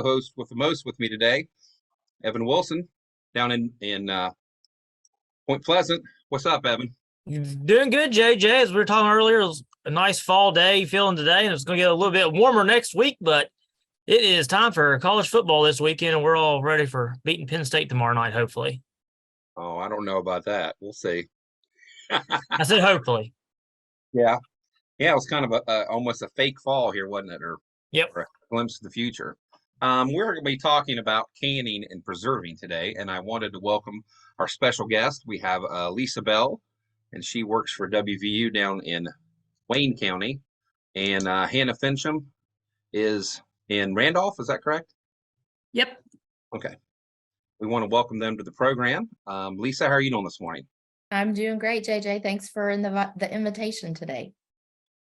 co-host with the most with me today, Evan Wilson, down in Point Pleasant. What's up, Evan? Doing good, JJ. As we were talking earlier, it was a nice fall day feeling today, and it's going to get a little bit warmer next week, but it is time for college football this weekend, and we're all ready for beating Penn State tomorrow night, hopefully. Oh, I don't know about that. We'll see. I said hopefully. Yeah. Yeah, it was kind of almost a fake fall here, wasn't it? Yep. Or a glimpse of the future. We're going to be talking about canning and preserving today, and I wanted to welcome our special guest. We have Lisa Bell, and she works for WVU down in Wayne County, and Hannah Fincham is in Randolph. Is that correct? Yep. Okay. We want to welcome them to the program. Lisa, how are you doing this morning? I'm doing great, JJ. Thanks for the invitation today.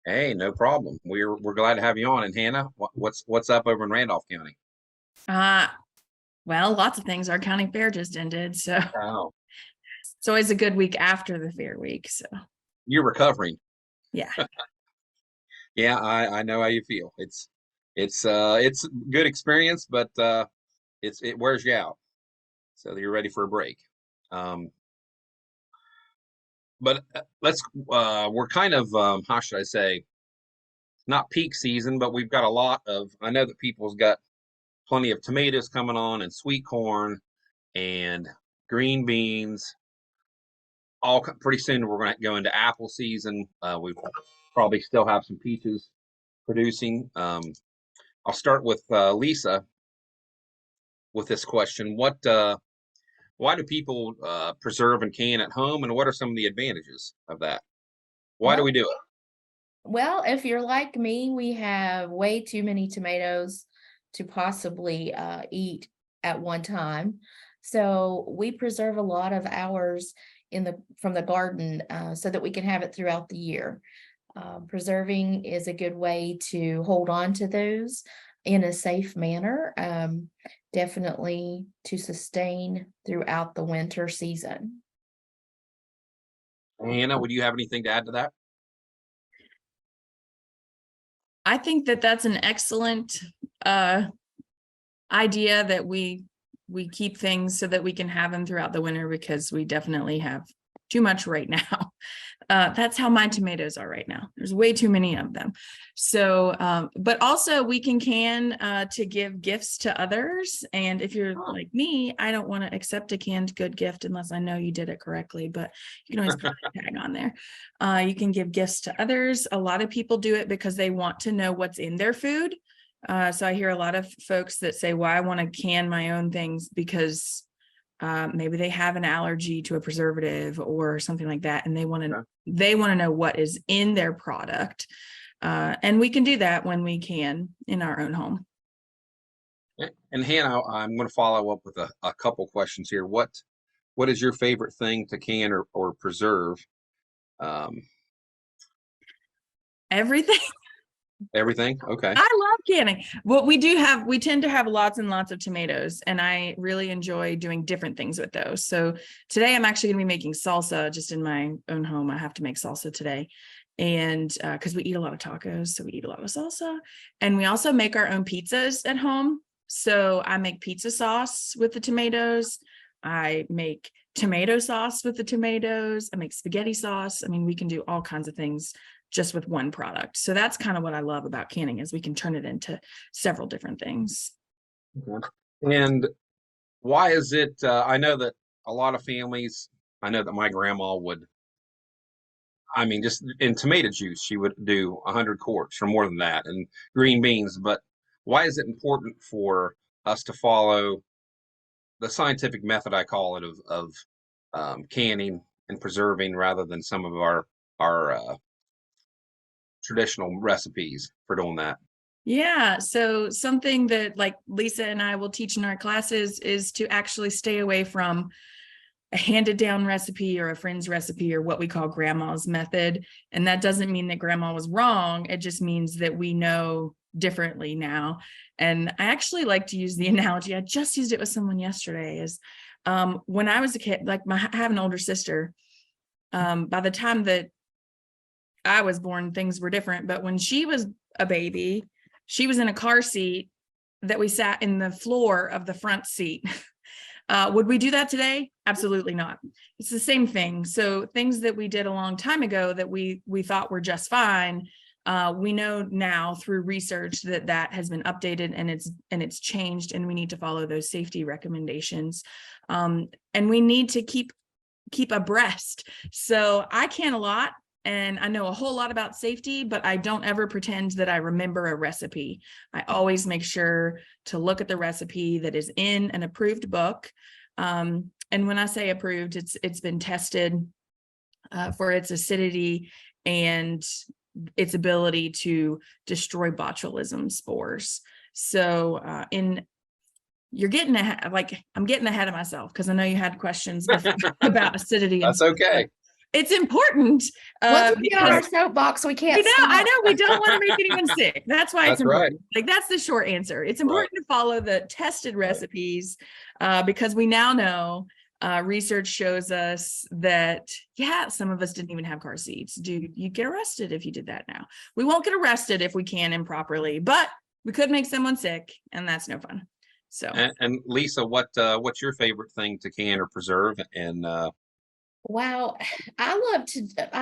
Hey, no problem. We're glad to have you on. And Hannah, what's up over in Randolph County? Well, lots of things. Our county fair just ended, so it's always a good week after the fair week. So you're recovering. Yeah. Yeah, I know how you feel. It's good experience, but it wears you out. So you're ready for a break. But we're kind of, how should I say, not peak season, but we've got a lot of, I know that people's got plenty of tomatoes coming on and sweet corn and green beans. All pretty soon we're going to go into apple season. We probably still have some peaches producing. I'll start with Lisa with this question. Why do people preserve and can at home, and what are some of the advantages of that? Why do we do it? Well, if you're like me, we have way too many tomatoes to possibly eat at one time. So we preserve a lot of ours from the garden so that we can have it throughout the year. Preserving is a good way to hold on to those in a safe manner, definitely to sustain throughout the winter season. Hannah, would you have anything to add to that? I think that that's an excellent idea that we keep things so that we can have them throughout the winter, because we definitely have too much right now. That's how my tomatoes are right now. There's way too many of them. So, but also we can to give gifts to others. And if you're like me, I don't want to accept a canned good gift unless I know you did it correctly, but you can always put a tag on there. You can give gifts to others. A lot of people do it because they want to know what's in their food. So I hear a lot of folks that say, well, I want to can my own things because maybe they have an allergy to a preservative or something like that, and they want to know what is in their product. And we can do that when we can in our own home. And Hannah, I'm going to follow up with a couple questions here. What is your favorite thing to can or preserve? Everything. Everything? Okay. I love canning. Well, we tend to have lots and lots of tomatoes, and I really enjoy doing different things with those. So today I'm actually going to be making salsa just in my own home. I have to make salsa today. And because we eat a lot of tacos, so we eat a lot of salsa. And we also make our own pizzas at home. So I make pizza sauce with the tomatoes. I make tomato sauce with the tomatoes. I make spaghetti sauce. I mean, we can do all kinds of things just with one product. So that's kind of what I love about canning, is we can turn it into several different things. Okay. And why is it, I know that a lot of families, I know that my grandma would, I mean, just in tomato juice, she would do 100 quarts or more than that, and green beans. But why is it important for us to follow the scientific method, I call it, of canning and preserving rather than some of our traditional recipes for doing that? Yeah. So something that like Lisa and I will teach in our classes is to actually stay away from a handed down recipe or a friend's recipe or what we call grandma's method. And that doesn't mean that grandma was wrong. It just means that we know differently now. And I actually like to use the analogy, I just used it with someone yesterday, is when I was a kid, like I have an older sister. By the time that I was born, things were different. But when she was a baby, she was in a car seat that we sat in the floor of the front seat. Would we do that today? Absolutely not. It's the same thing. So things that we did a long time ago that we thought were just fine, we know now through research that that has been updated and it's changed, and we need to follow those safety recommendations. And we need to keep abreast. So I can a lot, and I know a whole lot about safety, but I don't ever pretend that I remember a recipe. I always make sure to look at the recipe that is in an approved book. And when I say approved, it's been tested for its acidity and its ability to destroy botulism spores. So you're getting ahead, I'm getting ahead of myself because I know you had questions about acidity. That's okay. It's important. Once we get on our soapbox, we can't. I know we don't want to make anyone sick. That's why it's That's right. important. Like, that's the short answer. It's important to follow the tested recipes because we now know research shows us that, yeah, some of us didn't even have car seats. You get arrested if you did that now. We won't get arrested if we can improperly, but we could make someone sick, and that's no fun. So, and Lisa, what's your favorite thing to can or preserve? And Wow, I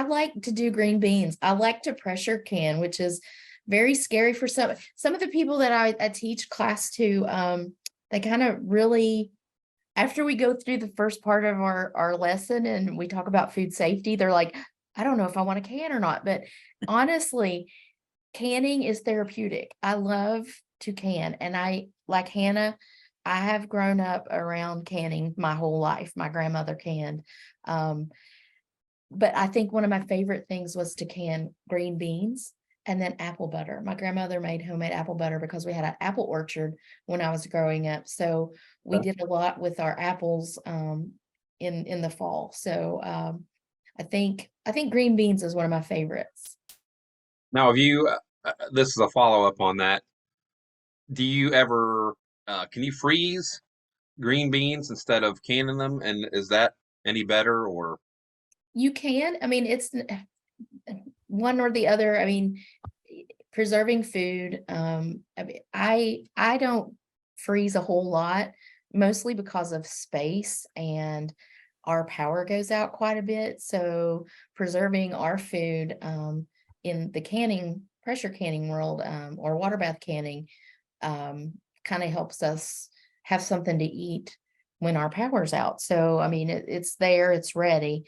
like to do green beans. I like to pressure can, which is very scary for some of the people that I teach class to. They kind of really, after we go through the first part of our lesson and we talk about food safety, they're like, I don't know if I want to can or not. But honestly, canning is therapeutic. I love to can, and I, like Hannah, I have grown up around canning my whole life. My grandmother canned. But I think one of my favorite things was to can green beans and then apple butter. My grandmother made homemade apple butter because we had an apple orchard when I was growing up. So we did a lot with our apples in the fall. So I think green beans is one of my favorites. now, have you? This is a follow up on that. Do you ever? Can you freeze green beans instead of canning them? And is that any better, or? You can. I mean, it's one or the other. I mean, preserving food. I don't freeze a whole lot, mostly because of space, and our power goes out quite a bit. So preserving our food in the pressure canning world, or water bath canning, kind of helps us have something to eat when our power's out. So, I mean, it's there, it's ready.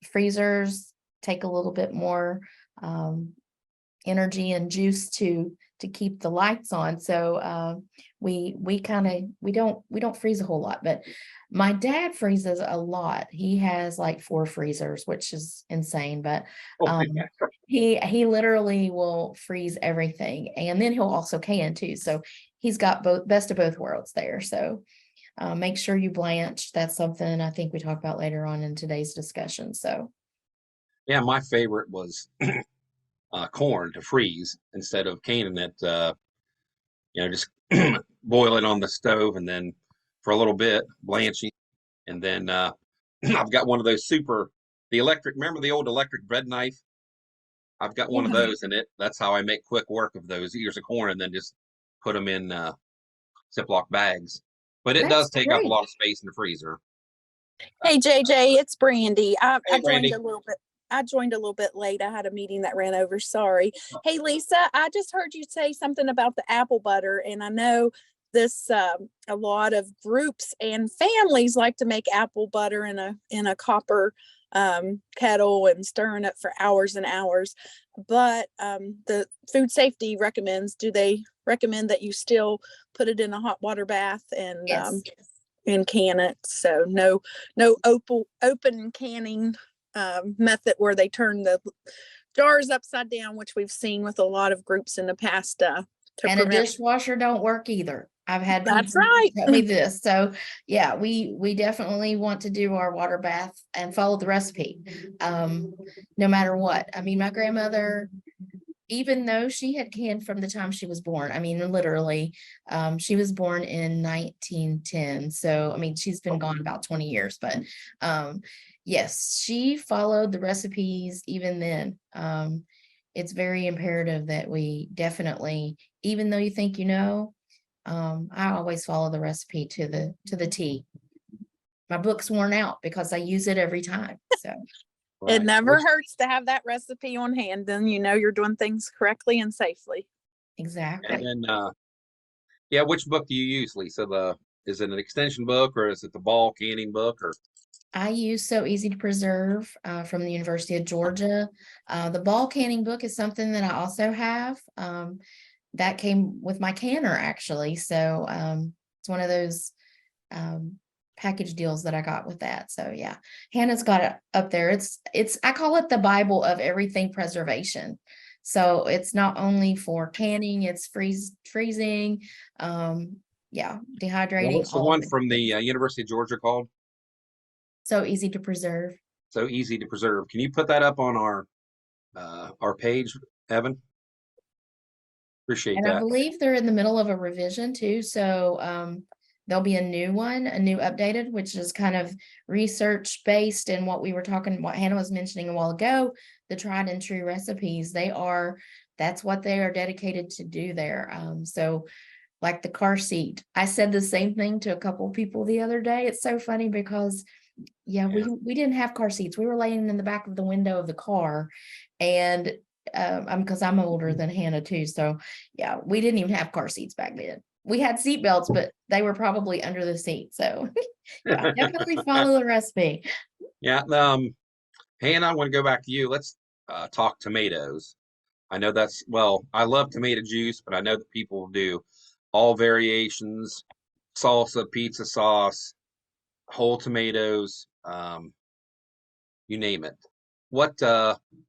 Freezers take a little bit more energy and juice to keep the lights on. So we don't freeze a whole lot, but my dad freezes a lot. He has like 4 freezers, which is insane, but he literally will freeze everything, and then he'll also can too. So he's got both, best of both worlds there. So make sure you blanch. That's something I think we talk about later on in today's discussion. So Yeah, my favorite was corn to freeze instead of canning it. Just boil it on the stove and then for a little bit, blanching, and then I've got one of those the electric. Remember the old electric bread knife? I've got one of those, and that's how I make quick work of those ears of corn, and then just put them in Ziploc bags. But it does take up a lot of space in the freezer. Hey JJ, it's Brandy. I joined Brandy. a little bit. I joined a little bit late. I had a meeting that ran over. Sorry. Hey Lisa, I just heard you say something about the apple butter, and I know this a lot of groups and families like to make apple butter in a copper kettle and stirring it for hours and hours. But the food safety recommends. Do they recommend that you still put it in a hot water bath and yes. And can it? So no open canning method where they turn the jars upside down, which we've seen with a lot of groups in the past. And a dishwasher don't work either. I've had That's right. tell me this. So yeah, we definitely want to do our water bath and follow the recipe, no matter what. I mean, my grandmother, even though she had canned from the time she was born, I mean, literally, she was born in 1910. So, I mean, she's been gone about 20 years, but yes, she followed the recipes even then. it's very imperative that we definitely, even though you think you know, I always follow the recipe to the T. My book's worn out because I use it every time. So It Right. never Which- hurts to have that recipe on hand. Then you know you're doing things correctly and safely. exactly. And then, yeah, which book do you use, Lisa? Is it an extension book or is it the ball canning book or? I use So Easy to Preserve from the University of Georgia. The ball canning book is something that I also have. That came with my canner actually. So it's one of those package deals that I got with that. So yeah, Hannah's got it up there. It's I call it the Bible of everything preservation. So it's not only for canning, it's freezing, yeah, dehydrating. What's the all of one it. from the University of Georgia called? So Easy to Preserve. So Easy to Preserve. Can you put that up on our page, Evan? Appreciate And I that. believe they're in the middle of a revision too, so there'll be a new one, a new updated, which is kind of research based and what what Hannah was mentioning a while ago, the tried and true recipes. That's what they are dedicated to do there. So like the car seat, I said the same thing to a couple people the other day. It's so funny because Yeah. we didn't have car seats. We were laying in the back of the window of the car, and because I'm older than Hannah too, so yeah, we didn't even have car seats back then. We had seat belts, but they were probably under the seat. So yeah, definitely follow the recipe. Yeah. Hannah, I want to go back to you. Let's talk tomatoes. I know I love tomato juice, but I know that people do all variations, salsa, pizza sauce, whole tomatoes, you name it.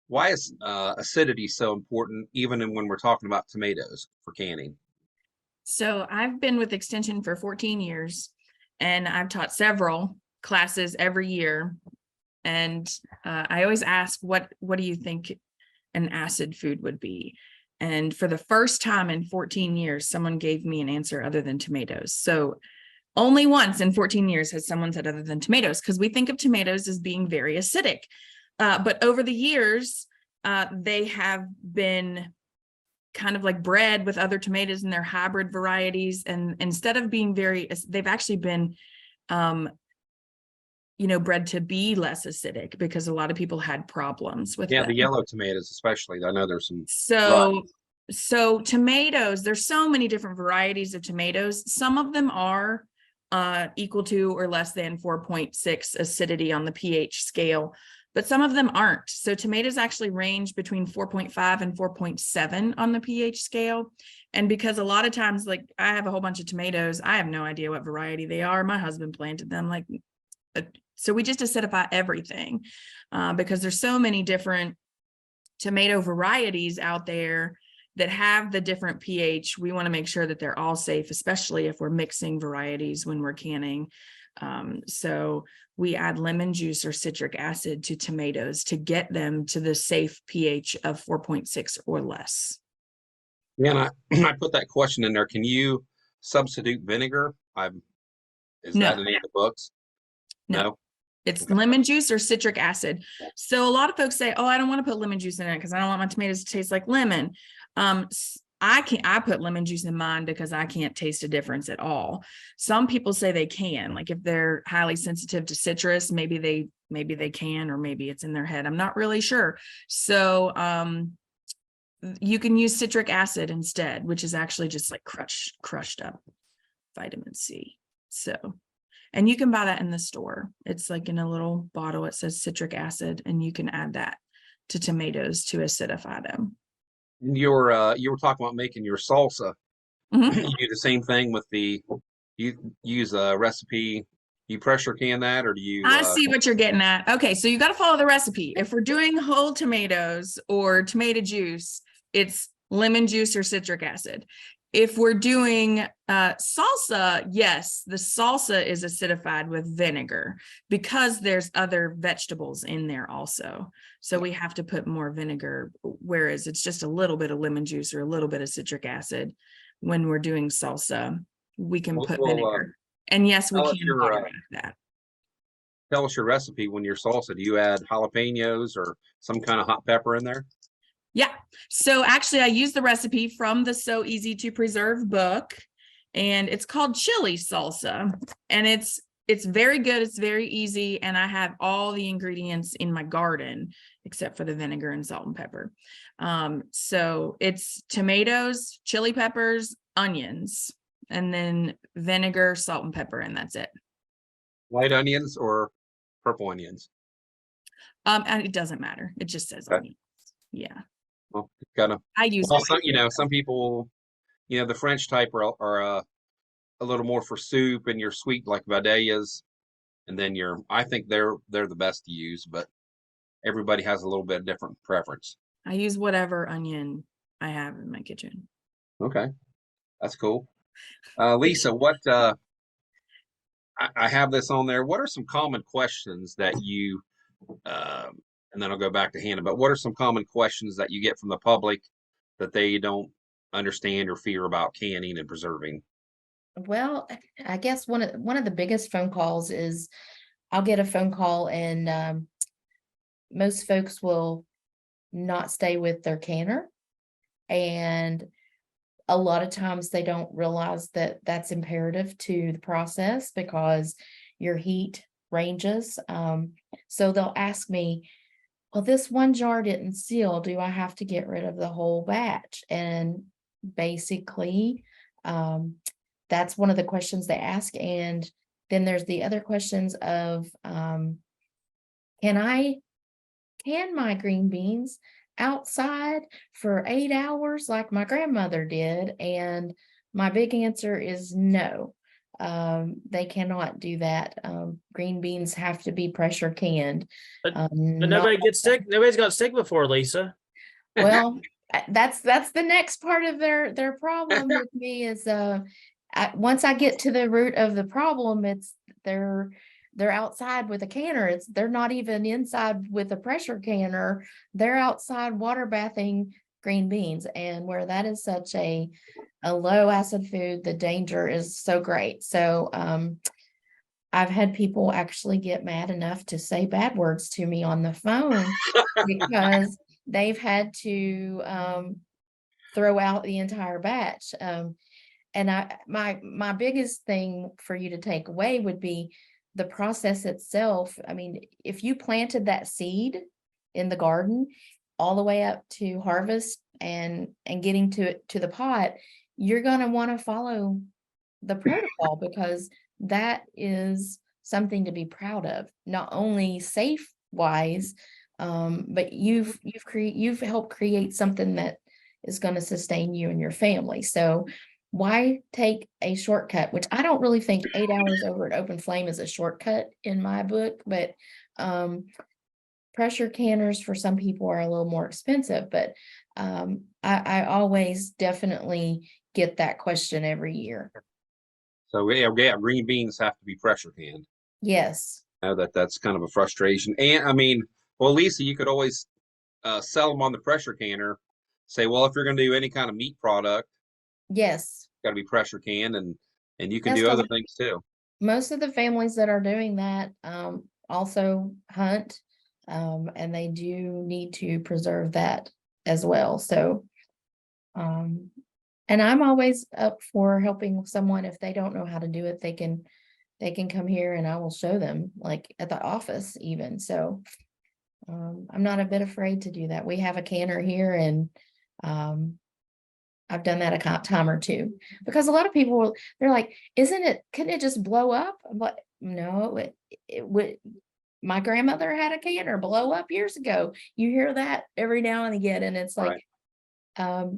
Why is acidity so important, even when we're talking about tomatoes for canning? So I've been with Extension for 14 years and I've taught several classes every year. And I always ask, what do you think an acid food would be? And for the first time in 14 years, someone gave me an answer other than tomatoes. So only once in 14 years has someone said other than tomatoes, because we think of tomatoes as being very acidic. But over the years, they have been kind of like bred with other tomatoes and their hybrid varieties. And instead of being they've actually been, bred to be less acidic, because a lot of people had problems with Yeah, them. the yellow tomatoes, especially. I know there's some. So tomatoes, there's so many different varieties of tomatoes. Some of them are equal to or less than 4.6 acidity on the pH scale, but some of them aren't. So tomatoes actually range between 4.5 and 4.7 on the pH scale. And because a lot of times, like I have a whole bunch of tomatoes, I have no idea what variety they are. My husband planted them. So we just acidify everything because there's so many different tomato varieties out there that have the different pH. We want to make sure that they're all safe, especially if we're mixing varieties when we're canning. So we add lemon juice or citric acid to tomatoes to get them to the safe pH of 4.6 or less. Yeah, and I put that question in there. Can you substitute vinegar? Is No. that in any of the books? No. It's lemon juice or citric acid. So a lot of folks say, oh, I don't want to put lemon juice in it because I don't want my tomatoes to taste like lemon. I put lemon juice in mine because I can't taste a difference at all. Some people say they can, like if they're highly sensitive to citrus, maybe they can, or maybe it's in their head. I'm not really sure. So you can use citric acid instead, which is actually just like crushed up vitamin C. So, and you can buy that in the store. It's like in a little bottle. It says citric acid, and you can add that to tomatoes to acidify them. You were talking about making your salsa. Mhm. You do the same thing with you use a recipe. You pressure can that, or do you? I see what you're getting at. Okay, so you got to follow the recipe. If we're doing whole tomatoes or tomato juice, it's lemon juice or citric acid. If we're doing salsa, yes, the salsa is acidified with vinegar because there's other vegetables in there also. So we have to put more vinegar, whereas it's just a little bit of lemon juice or a little bit of citric acid. When we're doing salsa, we can put vinegar. And yes, we can bottle that. Tell us your recipe when your salsa. Do you add jalapenos or some kind of hot pepper in there? Yeah. So actually I used the recipe from the So Easy to Preserve book, and it's called chili salsa, and it's very good. It's very easy. And I have all the ingredients in my garden, except for the vinegar and salt and pepper. So it's tomatoes, chili peppers, onions, and then vinegar, salt and pepper. And that's it. White onions or purple onions? And it doesn't matter. It just says Okay. onions. Yeah. Well, gotta, I use well, some, some people, the French type are a little more for soup, and your sweet like Vidalias, and then I think they're the best to use, but everybody has a little bit different preference. I use whatever onion I have in my kitchen. Okay, that's cool. Lisa, what I have this on there. What are some common questions that you and then I'll go back to Hannah, but what are some common questions that you get from the public that they don't understand or fear about canning and preserving? Well, I guess one of the biggest phone calls is I'll get a phone call, and most folks will not stay with their canner, and a lot of times they don't realize that that's imperative to the process because your heat ranges. So they'll ask me, well, this one jar didn't seal. Do I have to get rid of the whole batch? And basically, that's one of the questions they ask. And then there's the other questions of, can I can my green beans outside for 8 hours like my grandmother did? And my big answer is no. They cannot do that. Green beans have to be pressure canned. But nobody gets sick. Nobody's got sick before, Lisa. Well, that's the next part of their problem with me is once I get to the root of the problem, it's they're outside with a canner. They're not even inside with a pressure canner. They're outside water bathing green beans, and where that is such a low acid food, the danger is so great. So I've had people actually get mad enough to say bad words to me on the phone because they've had to throw out the entire batch. And my biggest thing for you to take away would be the process itself. I mean, if you planted that seed in the garden all the way up to harvest and getting to the pot, you're going to want to follow the protocol because that is something to be proud of, not only safe wise, but you've helped create something that is going to sustain you and your family. So why take a shortcut, which I don't really think 8 hours over an open flame is a shortcut in my book, but pressure canners for some people are a little more expensive, but I always definitely get that question every year. So yeah, green beans have to be pressure canned. Yes. I know that's kind of a frustration. And I mean, well, Lisa, you could always sell them on the pressure canner. Say, well, if you're going to do any kind of meat product, Yes. got to be pressure canned, and you can That's do other the- things too. Most of the families that are doing that also hunt, and they do need to preserve that as well. So, and I'm always up for helping someone if they don't know how to do it. They can come here and I will show them, like at the office even. So I'm not a bit afraid to do that. We have a canner here, and I've done that a time or two because a lot of people, they're like, couldn't it just blow up? But no, it would. My grandmother had a canner blow up years ago. You hear that every now and again. And it's like,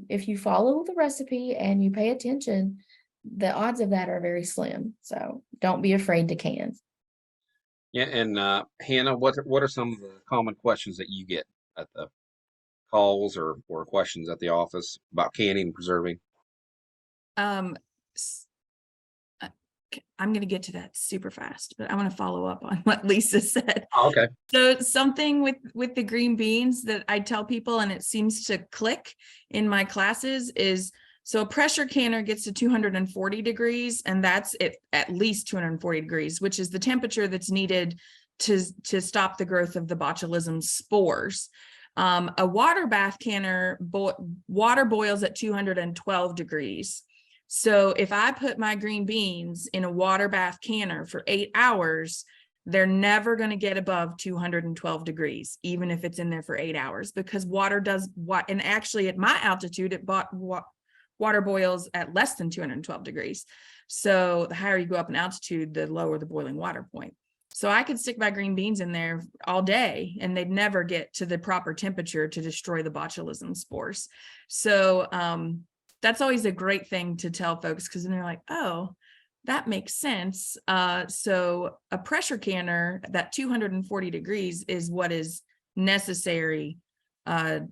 if you follow the recipe and you pay attention, the odds of that are very slim. So don't be afraid to can. Yeah, and Hannah, what are some of the common questions that you get at the calls or questions at the office about canning and preserving? I'm going to get to that super fast, but I want to follow up on what Lisa said. Oh, okay. So something with the green beans that I tell people, and it seems to click in my classes, is so a pressure canner gets to 240 degrees, and that's at least 240 degrees, which is the temperature that's needed to stop the growth of the botulism spores. A water bath canner, water boils at 212 degrees. So if I put my green beans in a water bath canner for 8 hours, they're never going to get above 212 degrees, even if it's in there for 8 hours, because water does what, and actually at my altitude, water boils at less than 212 degrees. So the higher you go up in altitude, the lower the boiling water point. So I could stick my green beans in there all day and they'd never get to the proper temperature to destroy the botulism spores. So that's always a great thing to tell folks, because then they're like, oh, that makes sense. So a pressure canner, that 240 degrees is what is necessary to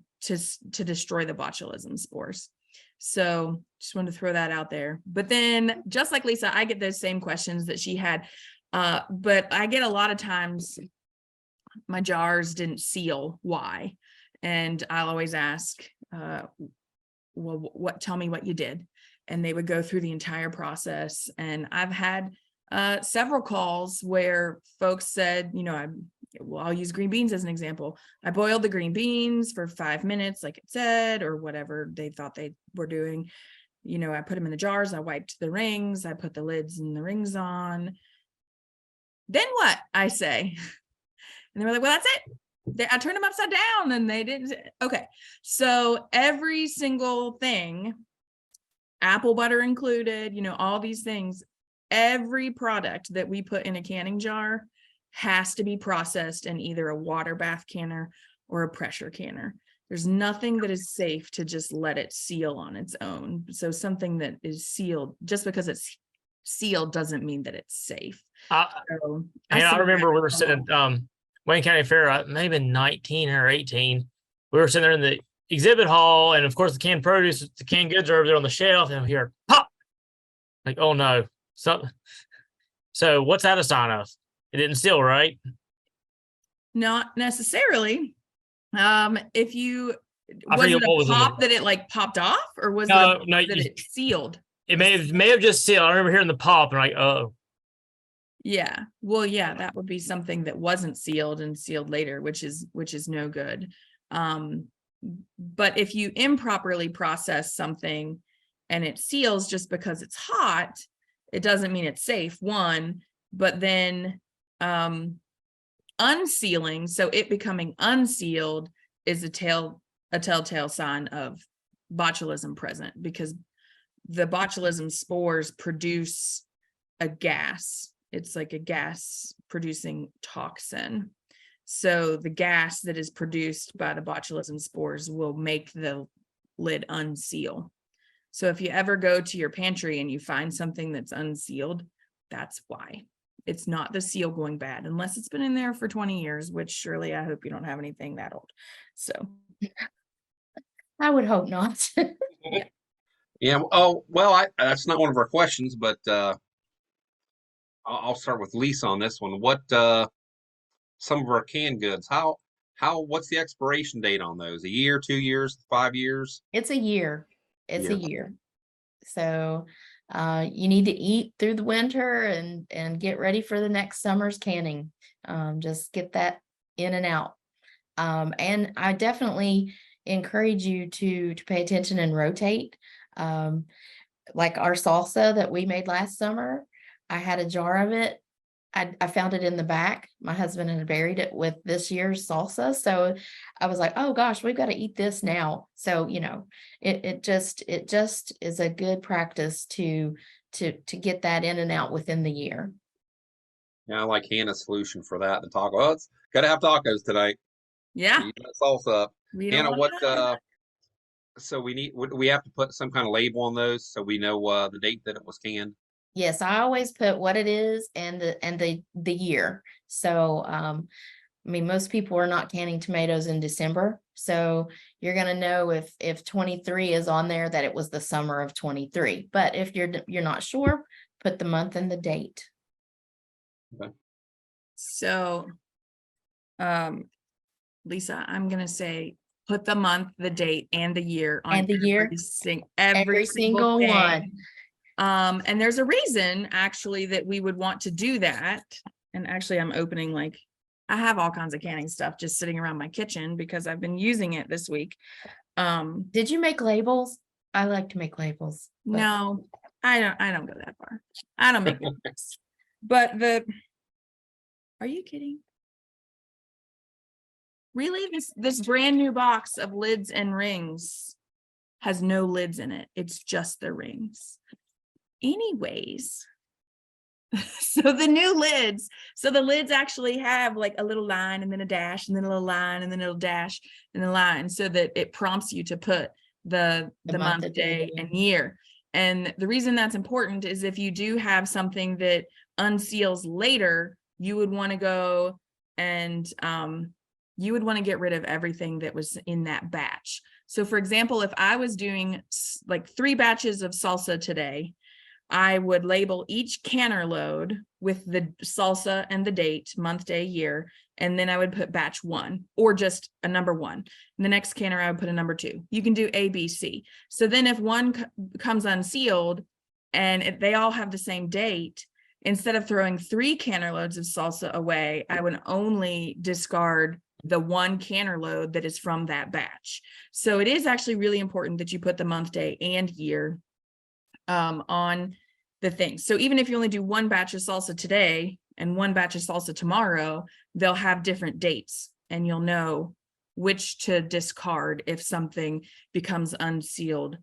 destroy the botulism spores. So just wanted to throw that out there. But then just like Lisa, I get those same questions that she had. But I get a lot of times my jars didn't seal. Why? And I'll always ask, well, tell me what you did. And they would go through the entire process. And I've had several calls where folks said, I'll use green beans as an example. I boiled the green beans for 5 minutes, like it said, or whatever they thought they were doing. I put them in the jars. I wiped the rings. I put the lids and the rings on. Then what? I say. And they were like, well, that's it. I turned them upside down and they didn't. Okay. So every single thing, apple butter included, all these things, every product that we put in a canning jar has to be processed in either a water bath canner or a pressure canner. There's nothing that is safe to just let it seal on its own. So something that is sealed, just because it's sealed doesn't mean that it's safe. I remember we were sitting at Wayne County Fair, maybe 19 or 18. We were sitting there in the exhibit hall, and of course the canned produce, the canned goods are over there on the shelf, and we hear pop. Like, oh no, something. So what's that a sign of? It didn't seal, right? Not necessarily. If you was it a pop that it like popped off, or was it that it sealed? It may have just sealed. I remember hearing the pop and like, oh. Yeah. Well, yeah, that would be something that wasn't sealed and sealed later, which is no good. But if you improperly process something and it seals just because it's hot, it doesn't mean it's safe, one, but then unsealing, so it becoming unsealed, is a telltale sign of botulism present, because the botulism spores produce a gas. It's like a gas producing toxin. So the gas that is produced by the botulism spores will make the lid unseal. So if you ever go to your pantry and you find something that's unsealed, that's why. It's not the seal going bad, unless it's been in there for 20 years, which surely I hope you don't have anything that old. So I would hope not. Yeah. Oh, well, that's not one of our questions, but I'll start with Lisa on this one. What some of our canned goods, what's the expiration date on those? A year, 2 years, 5 years? It's a year. It's a year. So you need to eat through the winter and get ready for the next summer's canning. Just get that in and out. And I definitely encourage you to pay attention and rotate. Like our salsa that we made last summer, I had a jar of it. I found it in the back. My husband had buried it with this year's salsa. So I was like, oh gosh, we've got to eat this now. So, it just is a good practice to get that in and out within the year. Yeah, I like Hannah's solution for that. The taco. Oh, it's got to have tacos tonight. yeah, Eat that salsa up. Hannah, what so we have to put some kind of label on those so we know the date that it was canned. Yes, I always put what it is and the year. So most people are not canning tomatoes in December. So you're gonna know if 23 is on there, that it was the summer of 23. But if you're not sure, put the month and the date. Okay. So Lisa, I'm gonna say put the month, the date, and the year on And the year. every single one. thing. And there's a reason actually that we would want to do that. And actually I'm opening like I have all kinds of canning stuff just sitting around my kitchen because I've been using it this week. Did you make labels? I like to make labels. but- No, I don't go that far. I don't make labels. But are you kidding? Really? This brand new box of lids and rings has no lids in it. It's just the rings. Anyways, so the lids actually have like a little line and then a dash and then a little line and then a little dash and a line so that it prompts you to put the month, day, and year. And the reason that's important is if you do have something that unseals later, you would want to go and you would want to get rid of everything that was in that batch. So for example, if I was doing like 3 batches of salsa today, I would label each canner load with the salsa and the date, month, day, year, and then I would put batch 1 or just a number 1. In the next canner, I would put a number 2. You can do A, B, C. So then if one comes unsealed and they all have the same date, instead of throwing 3 canner loads of salsa away, I would only discard the 1 canner load that is from that batch. So it is actually really important that you put the month, day, and year on the thing. So even if you only do 1 batch of salsa today and 1 batch of salsa tomorrow, they'll have different dates and you'll know which to discard if something becomes unsealed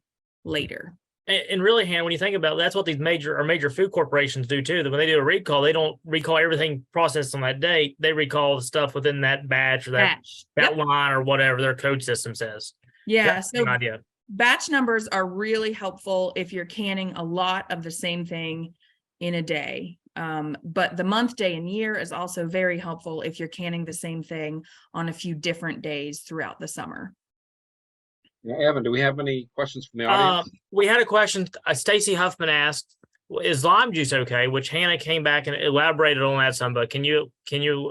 later. And really, Hannah, when you think about it, that's what these major food corporations do too. That when they do a recall, they don't recall everything processed on that date. They recall the stuff within that batch or that Yep. line or whatever their code system says. Yeah. That's a So good idea. batch numbers are really helpful if you're canning a lot of the same thing in a day. But the month, day, and year is also very helpful if you're canning the same thing on a few different days throughout the summer. Yeah, Evan, do we have any questions from the audience? We had a question. Stacy Huffman asked, "Is lime juice okay?" Which Hannah came back and elaborated on that some. But can you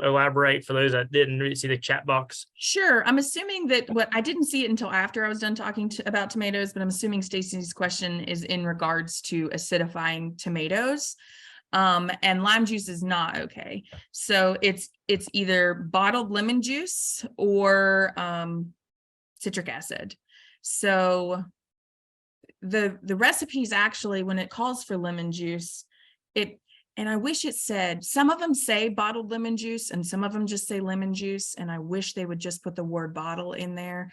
elaborate for those that didn't really see the chat box? Sure. I'm assuming that I didn't see it until after I was done talking about tomatoes, but I'm assuming Stacy's question is in regards to acidifying tomatoes. And lime juice is not okay. So it's either bottled lemon juice or citric acid. So the recipes actually, when it calls for lemon juice, and I wish it said, some of them say bottled lemon juice and some of them just say lemon juice. And I wish they would just put the word bottle in there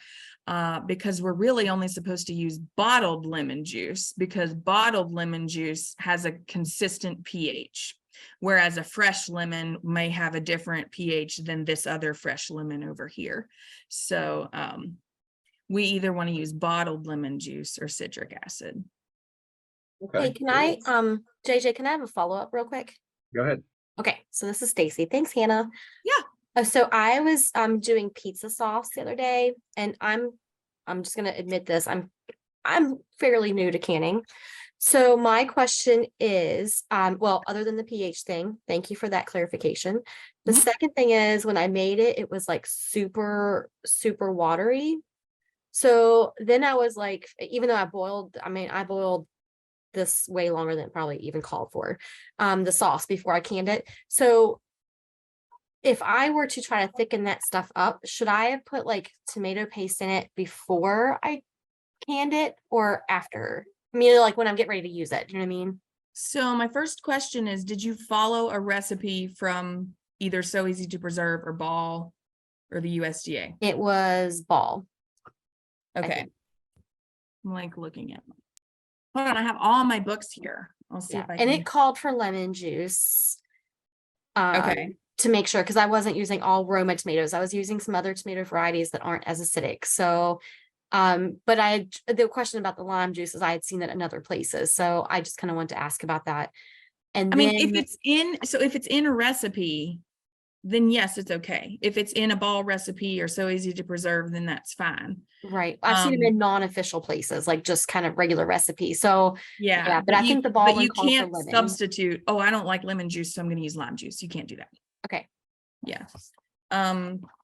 because we're really only supposed to use bottled lemon juice because bottled lemon juice has a consistent pH, whereas a fresh lemon may have a different pH than this other fresh lemon over here. So we either want to use bottled lemon juice or citric acid. Okay. Hey, can I, JJ, can I have a follow-up real quick? Go ahead. Okay, so this is Stacy. Thanks, Hannah. Yeah. So I was doing pizza sauce the other day, and I'm just gonna admit this. I'm fairly new to canning. So my question is, well, other than the pH thing, thank you for that clarification. The Mhm. second thing is when I made it, it was like super, super watery. So then I was like, even though I boiled this way longer than it probably even called for, the sauce before I canned it. So if I were to try to thicken that stuff up, should I have put like tomato paste in it before I canned it or after? I mean, like when I'm getting ready to use it, do you know what I mean? So my first question is, did you follow a recipe from either So Easy to Preserve or Ball or the USDA? It was Ball. Okay. think. I'm like looking at, hold on, I have all my books here. I'll see Yeah. if I And can. it called for lemon juice. Okay. To make sure, because I wasn't using all Roma tomatoes. I was using some other tomato varieties that aren't as acidic. So, but the question about the lime juice is I had seen it in other places. So I just kind of wanted to ask about that. And I mean, then, if it's in a recipe, then yes, it's okay. If it's in a Ball recipe or So Easy to Preserve, then that's fine. right, I've seen them in non-official places, like just kind of regular recipes. So Yeah, but I think the Ball one you called for can't lemon. substitute. Oh, I don't like lemon juice, so I'm going to use lime juice. You can't do that. Okay. Yeah.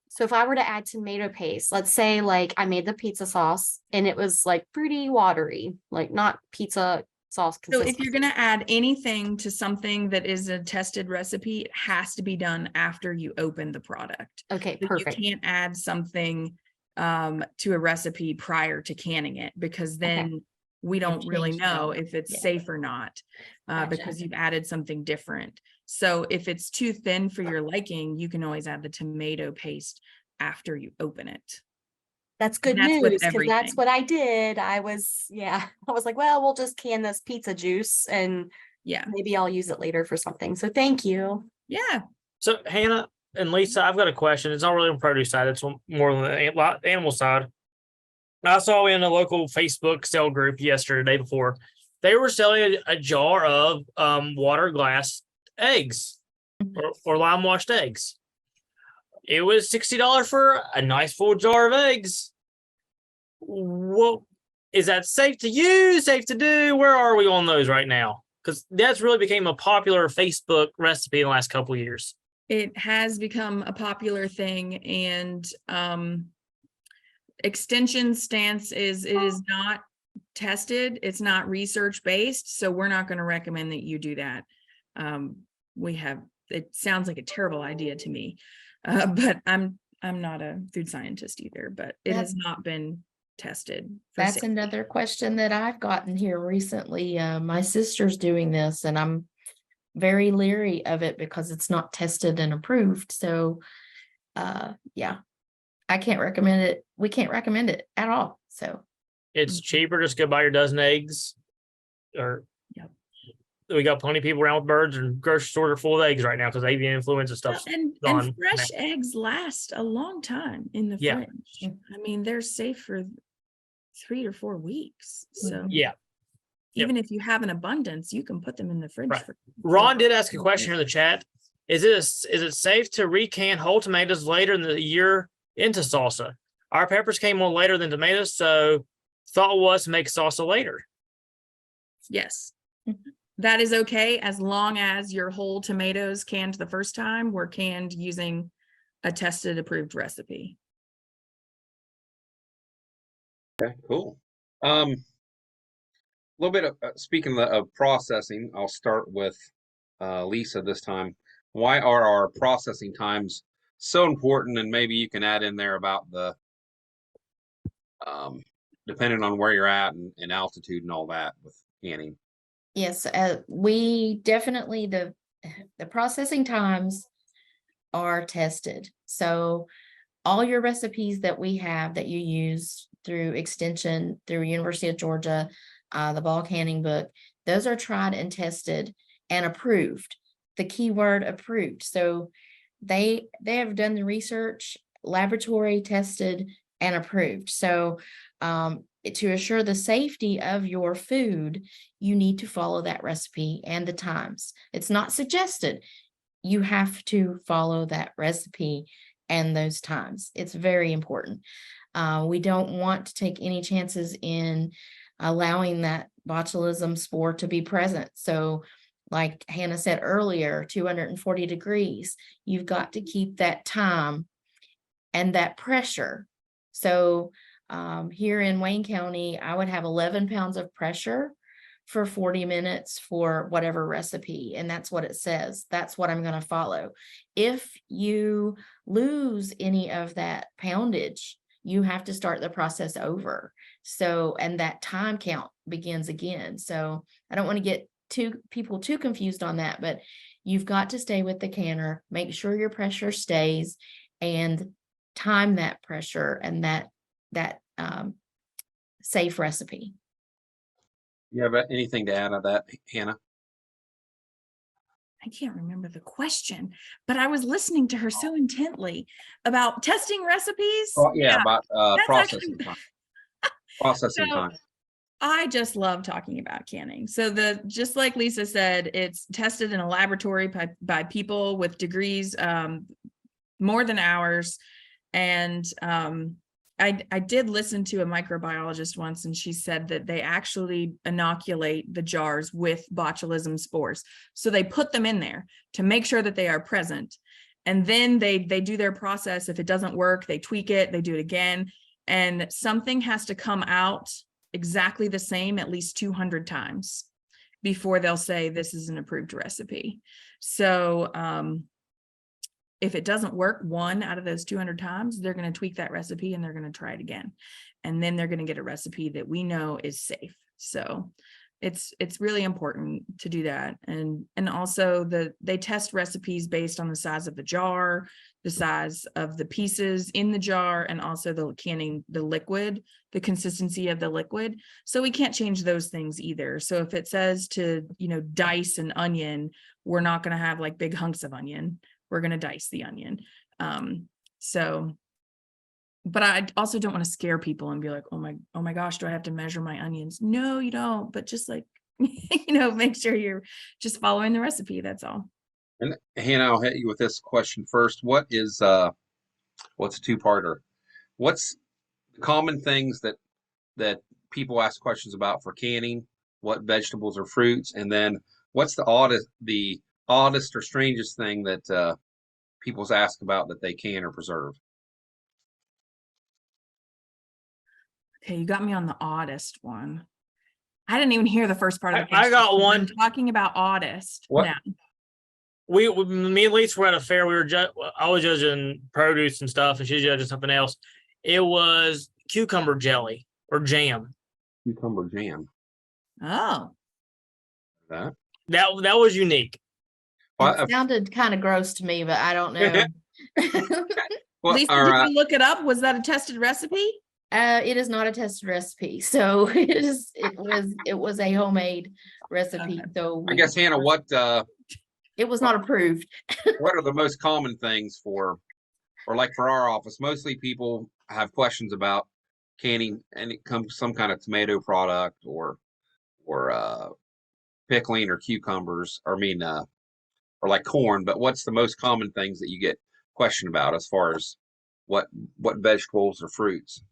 So if I were to add tomato paste, let's say like I made the pizza sauce and it was like pretty watery, like not pizza sauce So if consistency. you're going to add anything to something that is a tested recipe, it has to be done after you open the product. Okay, But perfect. you can't add something to a recipe prior to canning it, because then we don't really changed it know all. if it's Yeah. safe or not, Gotcha. because you've added something different. So if it's too thin for your liking, you can always add the tomato paste after you open it. That's good that's with news, because that's everything. what I did. I was like, well, we'll just can this pizza juice and Yeah. maybe I'll use it later for something. So thank you. Yeah. So Hannah and Lisa, I've got a question. It's not really on the produce side. It's more on the animal side. I saw in a local Facebook sale group yesterday, the day before, they were selling a jar of water glass eggs or lime washed eggs. It was $60 for a nice full jar of eggs. Well, is that safe to use, safe to do? Where are we on those right now? Because that's really became a popular Facebook recipe in the last couple of years. It has become a popular thing, and Extension stance is it is not tested, it's not research based, so we're not going to recommend that you do that. It sounds like a terrible idea to me, but I'm not a food scientist either, but it has not been tested for That's safety. another question that I've gotten here recently. My sister's doing this and I'm very leery of it because it's not tested and approved. So, yeah, I can't recommend it. We can't recommend it at all. So It's cheaper. Just go buy your dozen eggs. Or Yep. We got plenty of people around with birds, and grocery stores are full of eggs right now because avian influenza Well, stuff. and gone fresh now. eggs last a long time in the Yeah. fridge. I mean, they're safe for 3 to 4 weeks. So Yeah. even if you have an abundance, you can put them in the fridge. Right. For Ron did ask a question here in the chat. Is it safe to recan whole tomatoes later in the year into salsa? Our peppers came on later than tomatoes, so thought was to make salsa later. Yes. That is okay, as long as your whole tomatoes canned the first time were canned using a tested approved recipe. Okay, cool. A little bit of speaking of processing, I'll start with Lisa this time. Why are our processing times so important? And maybe you can add in there about the depending on where you're at and altitude and all that with canning. yes, we definitely, the processing times are tested. So all your recipes that we have that you use through Extension, through University of Georgia, the Ball Canning book, those are tried and tested and approved. The keyword approved. So they have done the research, laboratory tested and approved. So to assure the safety of your food, you need to follow that recipe and the times. It's not suggested. You have to follow that recipe and those times. It's very important. We don't want to take any chances in allowing that botulism spore to be present. So like Hannah said earlier, 240 degrees, you've got to keep that time and that pressure. So here in Wayne County, I would have 11 pounds of pressure for 40 minutes for whatever recipe. And that's what it says. That's what I'm going to follow. If you lose any of that poundage, you have to start the process over. So, and that time count begins again. So I don't want to get people too confused on that, but you've got to stay with the canner, make sure your pressure stays and time that pressure and that safe recipe. You have anything to add on that, Hannah? I can't remember the question, but I was listening to her so intently about testing recipes. Oh, yeah, about that's processing actually- time. Processing So, time. I just love talking about canning. So just like Lisa said, it's tested in a laboratory by people with degrees, more than ours. And I did listen to a microbiologist once, and she said that they actually inoculate the jars with botulism spores. So they put them in there to make sure that they are present. And then they do their process. If it doesn't work, they tweak it, they do it again. And something has to come out exactly the same at least 200 times. before they'll say this is an approved recipe. So if it doesn't work 1 out of those 200 times, they're going to tweak that recipe and they're going to try it again. And then they're going to get a recipe that we know is safe. So it's really important to do that. And also they test recipes based on the size of the jar, the size of the pieces in the jar, and also the canning, the liquid, the consistency of the liquid. So we can't change those things either. So if it says to, dice an onion, we're not going to have like big hunks of onion. We're going to dice the onion. But I also don't want to scare people and be like, oh my gosh, do I have to measure my onions? No, you don't. But just like, make sure you're just following the recipe. That's all. And Hannah, I'll hit you with this question first. What's a two-parter? What's common things that people ask questions about for canning? What vegetables or fruits? And then what's the oddest or strangest thing that people's ask about that they can or preserve? Okay, you got me on the oddest one. I didn't even hear the first part of the I got question. one. I'm talking about oddest What? now. Me and Lisa were at a fair. I was judging produce and stuff, and she's judging something else. It was cucumber jelly or jam. Cucumber jam. Oh, That. That was unique. Well, It sounded kind of gross to me, but I don't know. well, Lisa, all did right. you look it up? Was that a tested recipe? It is not a tested recipe, so it was a homemade recipe. So I guess Hannah, it was not approved. what are the most common things for our office? Mostly people have questions about canning and it comes some kind of tomato product or pickling or cucumbers, or like corn. But what's the most common things that you get questioned about as far as what vegetables or fruits?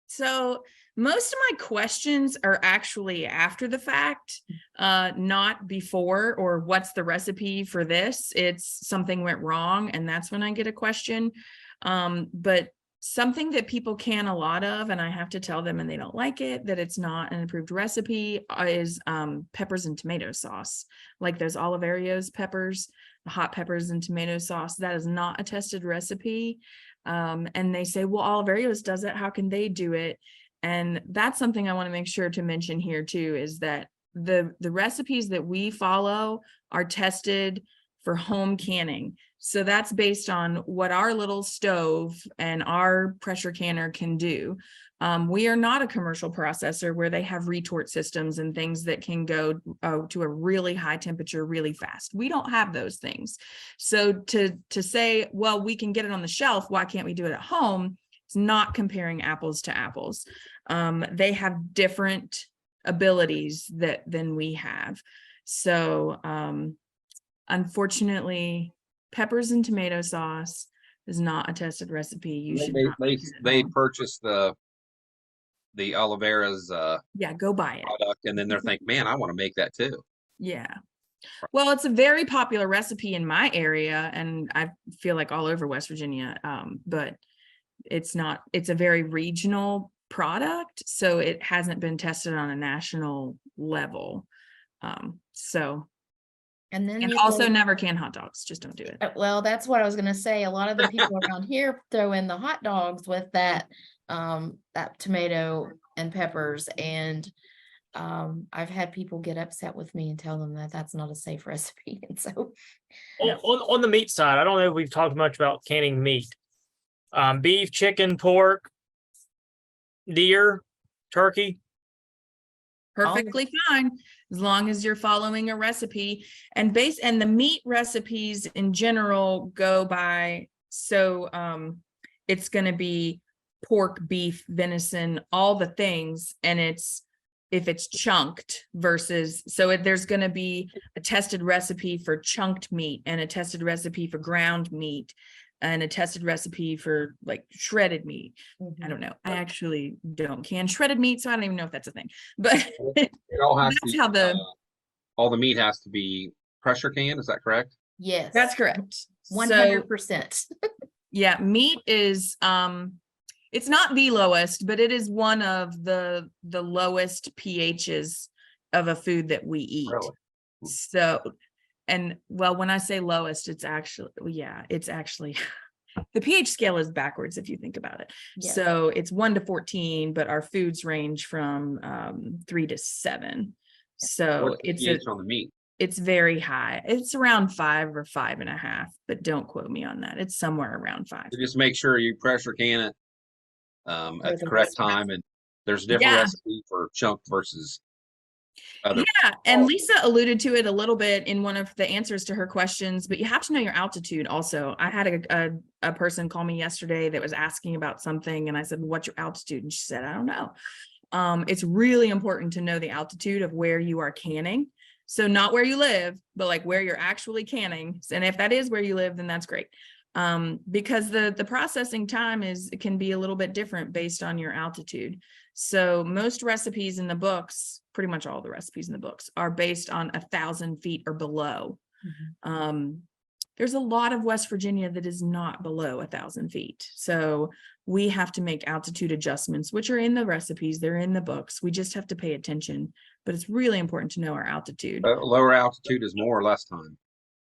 So most of my questions are actually after the fact, not before, or what's the recipe for this? It's something went wrong, and that's when I get a question. But something that people can a lot of, and I have to tell them and they don't like it, that it's not an approved recipe, is peppers and tomato sauce. Like those Oliverios peppers, the hot peppers and tomato sauce, that is not a tested recipe. And they say, well, Oliverios does it. How can they do it? And that's something I want to make sure to mention here too, is that the recipes that we follow are tested for home canning. So that's based on what our little stove and our pressure canner can do. We are not a commercial processor where they have retort systems and things that can go to a really high temperature really fast. We don't have those things. So to say, well, we can get it on the shelf, why can't we do it at home? It's not comparing apples to apples. They have different abilities than we have. So unfortunately, peppers and tomato sauce is not a tested recipe. You should not make it at They home. purchase the Olivera's Yeah, go buy it. product, and then they're thinking, man, I want to make that too. Yeah. Well, it's a very popular recipe in my area, and I feel like all over West Virginia. But it's a very regional product, so it hasn't been tested on a national level. And then And you also throw- never can hot dogs. Just don't do it. well, that's what I was gonna say. A lot of the people around here throw in the hot dogs with that tomato and peppers, and I've had people get upset with me and tell them that that's not a safe recipe. And so On the meat side, I don't know if we've talked much about canning meat. Beef, chicken, pork, deer, turkey. Perfectly fine, as long as you're following a recipe. And the meat recipes in general go by, so it's going to be pork, beef, venison, all the things, and if it's chunked versus, there's going to be a tested recipe for chunked meat and a tested recipe for ground meat and a tested recipe for like shredded meat. I don't know. I actually don't can shredded meat, so I don't even know if that's a thing. But It all has that's to how all the meat has to be pressure canned. Is that correct? yes, that's correct. 100%. Yeah, meat is it's not the lowest, but it is one of the lowest pHs of a food that we eat. Really? So, and well, when I say lowest, it's actually the pH scale is backwards if you think about it. Yes. So it's 1 to 14, but our foods range from 3 to 7. So What's the it's pH on the meat? it's very high. It's around 5 or 5.5, but don't quote me on that. It's somewhere around 5. So just make sure you pressure can it at the the correct recipe. time, and there's a different Yeah. recipe for chunked versus other. Yeah, and Lisa alluded to it a little bit in one of the answers to her questions, but you have to know your altitude also. I had a person call me yesterday that was asking about something, and I said, what's your altitude? And she said, I don't know. It's really important to know the altitude of where you are canning. So not where you live, but like where you're actually canning. And if that is where you live, then that's great. Because the processing time can be a little bit different based on your altitude. So most recipes in the books, pretty much all the recipes in the books, are based on 1,000 feet or below. There's a lot of West Virginia that is not below 1,000 feet. So we have to make altitude adjustments, which are in the recipes, they're in the books. We just have to pay attention, but it's really important to know our altitude. Lower altitude is more or less time.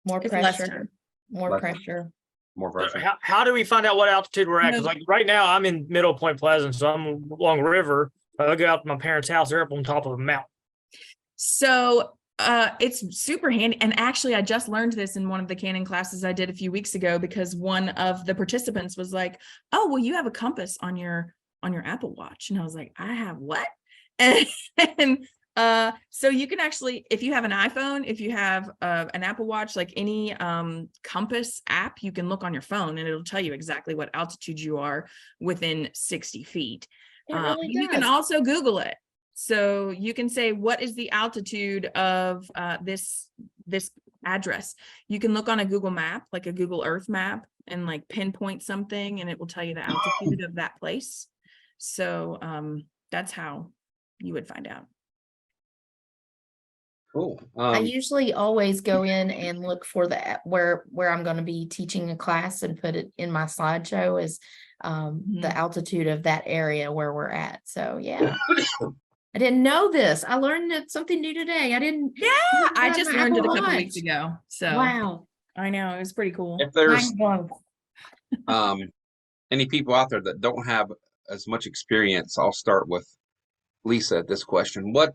More It's less pressure, time. more Less time. pressure. More So pressure. how do we find out what altitude we're at? Because No. like right now I'm in Middle Point Pleasant, so I'm along the river. I go out to my parents' house, they're up on top of a mountain. So it's super handy. And actually, I just learned this in one of the canning classes I did a few weeks ago, because one of the participants was like, oh, well, you have a compass on your Apple Watch. And I was like, I have what? And so you can actually, if you have an iPhone, if you have an Apple Watch, like any compass app, you can look on your phone and it'll tell you exactly what altitude you are within 60 feet. It really You can does. also Google it. So you can say, what is the altitude of this address? You can look on a Google map, like a Google Earth map, and like pinpoint something, and it will tell you the altitude of that place. So that's how you would find out. Cool. I usually always go in and look for where I'm going to be teaching a class and put it in my slideshow as the altitude of that area where we're at. So yeah. I didn't know this. I learned something new today. I didn't. Yeah, I just learned it a couple weeks ago. So Wow. I know, it was pretty cool. If there's Mind blown. any people out there that don't have as much experience, I'll start with Lisa at this question. What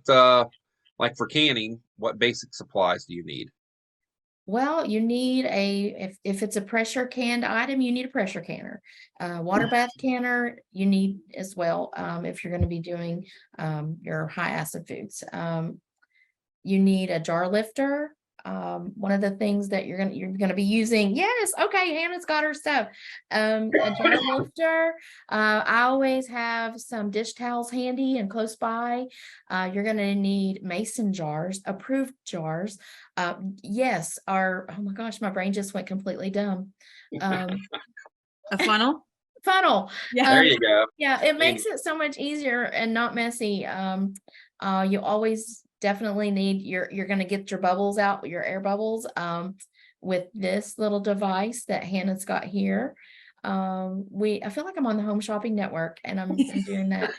like for canning, what basic supplies do you need? Well, you need if it's a pressure canned item, you need a pressure canner. Water bath canner, you need as well, if you're going to be doing your high acid foods. You need a jar lifter. One of the things that you're gonna be using. Yes, okay, Hannah's got her stuff. A jar lifter. I always have some dish towels handy and close by. You're gonna need mason jars, approved jars. Yes, oh my gosh, my brain just went completely dumb. A funnel? Funnel. Yeah. There you go. Yeah, it makes it so much easier and not messy. You always definitely need you're going to get your bubbles out, your air bubbles, with this little device that Hannah's got here. I feel like I'm on the Home Shopping Network and I'm doing that.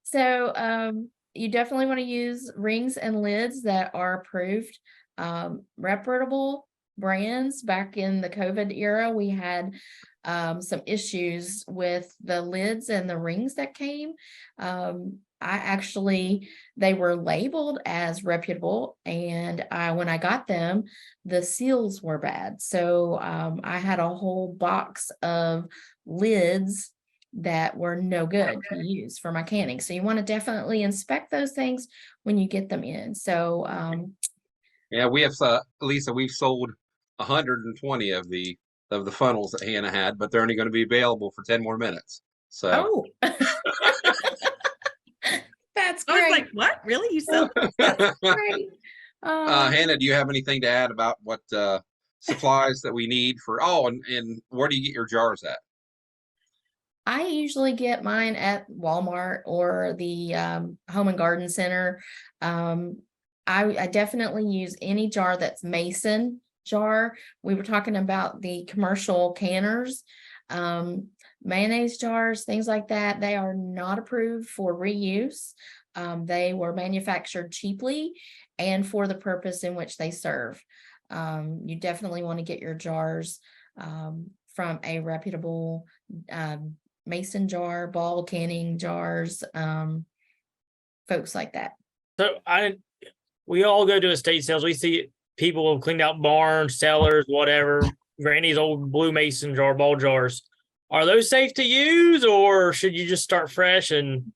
So you definitely want to use rings and lids that are approved, reputable brands. Back in the COVID era, we had some issues with the lids and the rings that came. They were labeled as reputable, and when I got them, the seals were bad. So I had a whole box of lids that were no good to use for my canning. So you want to definitely inspect those things when you get them in. So yeah, we have Lisa, we've sold 120 of the funnels that Hannah had, but they're only going to be available for 10 more minutes. So that's I was great. like, what? Really? You sell? Great. Hannah, do you have anything to add about what supplies that we need for? Oh, and where do you get your jars at? I usually get mine at Walmart or the Home and Garden Center. I definitely use any jar that's mason jar. We were talking about the commercial canners, mayonnaise jars, things like that. They are not approved for reuse. They were manufactured cheaply and for the purpose in which they serve. You definitely want to get your jars from a reputable mason jar, ball canning jars, folks like that. So we all go to estate sales. We see people have cleaned out barns, cellars, whatever. Granny's old blue mason jar, ball jars. Are those safe to use, or should you just start fresh and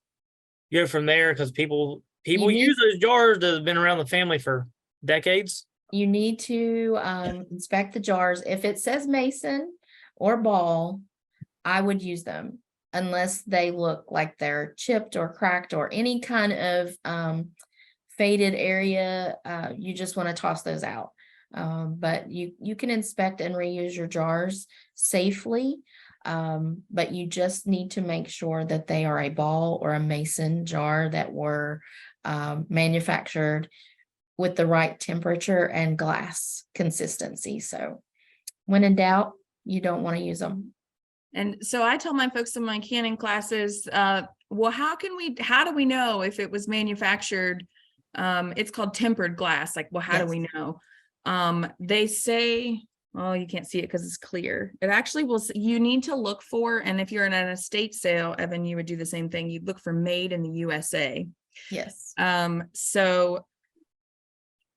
go from there? Because people use those jars that have been around the family for decades. You need to inspect the jars. If it says mason or ball, I would use them unless they look like they're chipped or cracked or any kind of faded area. You just want to toss those out. But you can inspect and reuse your jars safely. But you just need to make sure that they are a ball or a mason jar that were manufactured with the right temperature and glass consistency. So when in doubt, you don't want to use them. And so I tell my folks in my canning classes, well, how do we know if it was manufactured? It's called tempered glass. Like, well, how do we know? They say, well, you can't see it because it's clear. It actually will, you need to look for, and if you're in an estate sale, Evan, you would do the same thing. You'd look for made in the USA. Yes. So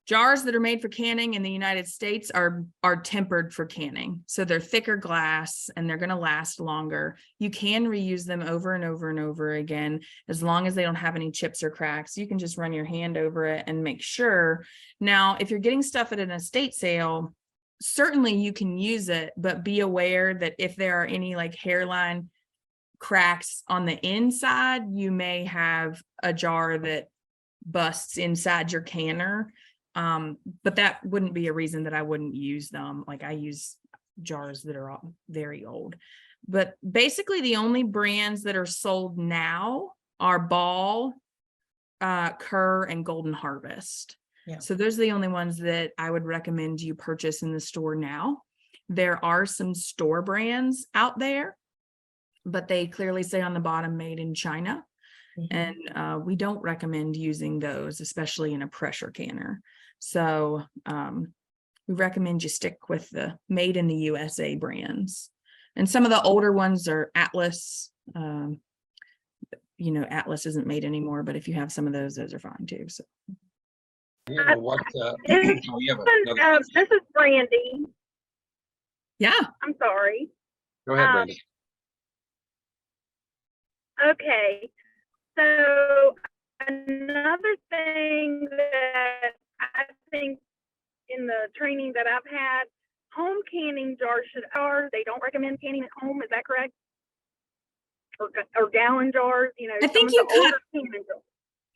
jars that are made for canning in the United States are tempered for canning. So they're thicker glass and they're going to last longer. You can reuse them over and over and over again, as long as they don't have any chips or cracks. You can just run your hand over it and make sure. Now, if you're getting stuff at an estate sale, certainly you can use it, but be aware that if there are any like hairline cracks on the inside, you may have a jar that busts inside your canner. But that wouldn't be a reason that I wouldn't use them. Like, I use jars that are very old. But basically the only brands that are sold now are Ball, Kerr, and Golden Harvest. Yeah. So those are the only ones that I would recommend you purchase in the store now. There are some store brands out there, but they clearly say on the bottom made in China. And we don't recommend using those, especially in a pressure canner. So we recommend you stick with the made in the USA brands. And some of the older ones are Atlas. Atlas isn't made anymore, but if you have some of those are fine too. So yeah, this is Brandy. Yeah. I'm sorry. Go ahead, Brandy. Okay. So another thing that I think in the training that I've had, home canning jars they don't recommend canning at home. Is that correct? Or gallon jars, I think you cut.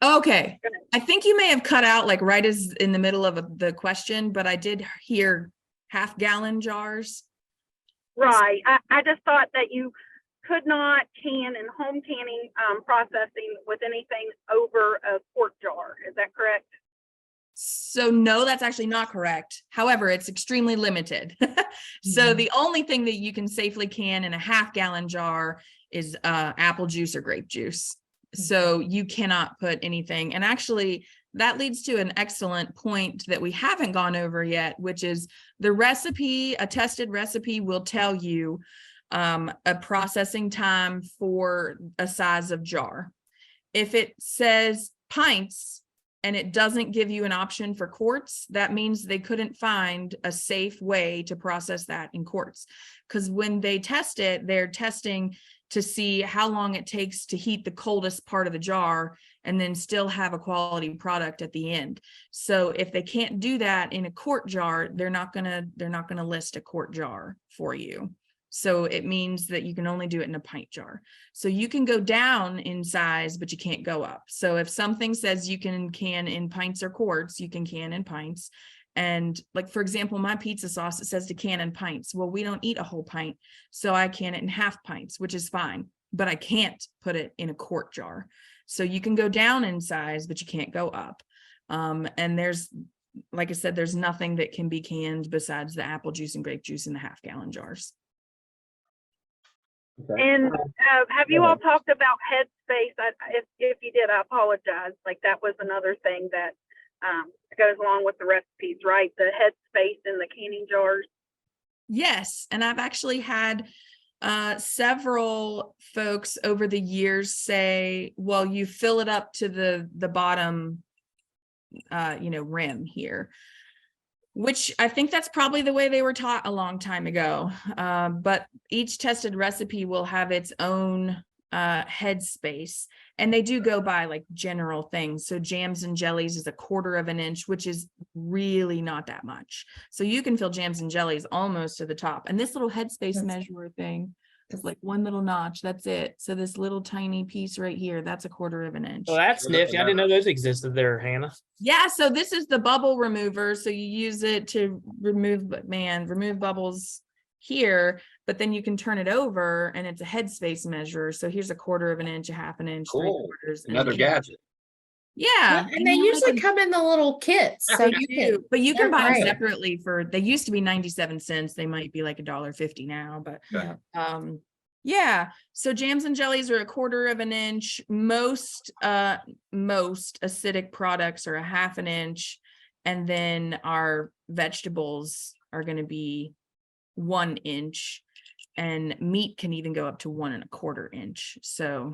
Okay. I think you may have cut out like right as in the middle of the question, but I did hear half-gallon jars. Right. I just thought that you could not can in home canning processing with anything over a quart jar. Is that correct? So no, that's actually not correct. However, it's extremely limited. So the only thing that you can safely can in a half-gallon jar is apple juice or grape juice. So you cannot put anything. And actually, that leads to an excellent point that we haven't gone over yet, which is the recipe. A tested recipe will tell you a processing time for a size of jar. If it says pints and it doesn't give you an option for quarts, that means they couldn't find a safe way to process that in quarts. Because when they test it, they're testing to see how long it takes to heat the coldest part of the jar and then still have a quality product at the end. So if they can't do that in a quart jar, they're not gonna list a quart jar for you. So it means that you can only do it in a pint jar. So you can go down in size, but you can't go up. So if something says you can in pints or quarts, you can can in pints. And like, for example, my pizza sauce, it says to can in pints. Well, we don't eat a whole pint. So I can it in half pints, which is fine, but I can't put it in a quart jar. So you can go down in size, but you can't go up. And there's, like I said, there's nothing that can be canned besides the apple juice and grape juice in the half-gallon jars. Okay. And have you all talked about headspace? If you did, I apologize. Like that was another thing that goes along with the recipes, right? The headspace in the canning jars. Yes, and I've actually had several folks over the years say, well, you fill it up to the bottom rim here, which I think that's probably the way they were taught a long time ago. But each tested recipe will have its own headspace, and they do go by like general things. So jams and jellies is 1/4 of an inch, which is really not that much. So you can fill jams and jellies almost to the top. And this little headspace measurer thing is like one little notch. That's it. So this little tiny piece right here, that's 1/4 of an inch. Well, that's nifty. I didn't know those existed there, Hannah. Yeah, so this is the bubble remover. So you use it to remove bubbles here, but then you can turn it over and it's a headspace measure. So here's 1/4 of an inch, 1/2 an inch, Cool. 3/4. Another gadget. Yeah. And they usually come in the little kits. So They you do, can, but you can they're buy them great. separately they used to be 97 cents. They might be like $1.50 now, but Yeah. yeah. So jams and jellies are 1/4 of an inch. Most acidic products are 1/2 an inch. And then our vegetables are going to be 1 inch, and meat can even go up to 1 1/4 inch. So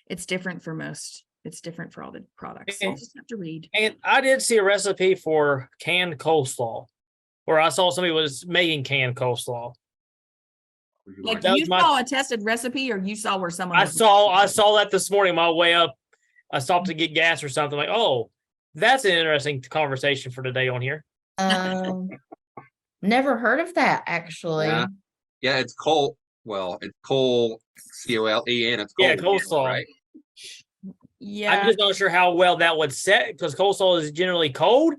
it's different for most. It's different for all the products. So you just have to read. And I did see a recipe for canned coleslaw, where I saw somebody was making canned coleslaw. Like That you was my- saw a tested recipe, or you saw where someone I was- saw that this morning on my way up. I stopped to get gas or something. Like, oh, that's an interesting conversation for today on here. Never heard of that actually. Yeah, it's Cole. Well, it's Cole, COLE, and it's Yeah, Cole, coleslaw. right? Yeah. I'm just not sure how well that would set, because coleslaw is generally cold,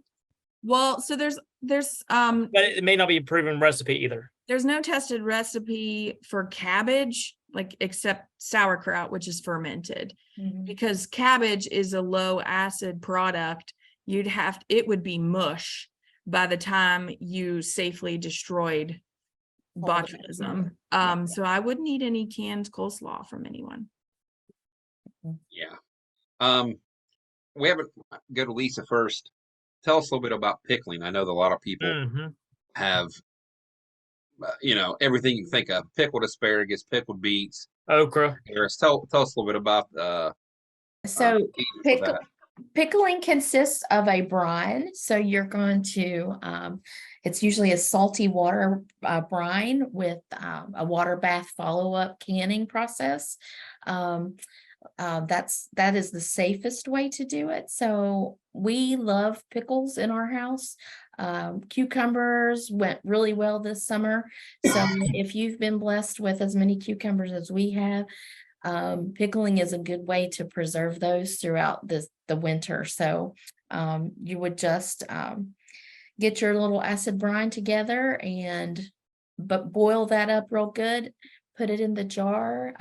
Well, so there's but it may not be a proven recipe either. there's no tested recipe for cabbage, like except sauerkraut, which is fermented, Mhm. because cabbage is a low acid product. It would be mush by the time you safely destroyed All the botulism. bacteria. So I wouldn't eat any canned coleslaw from anyone. Yeah. We haven't go to Lisa first. Tell us a little bit about pickling. I know that a lot of people Mhm. have, everything you think of: pickled asparagus, pickled beets. Okra. Harris, tell us a little bit about So for pickle, that. pickling consists of a brine. So you're going to, it's usually a salty water brine with a water bath follow-up canning process. That is the safest way to do it. So we love pickles in our house. Cucumbers went really well this summer. So if you've been blessed with as many cucumbers as we have, pickling is a good way to preserve those throughout the winter. So you would just get your little acid brine together but boil that up real good, put it in the jar,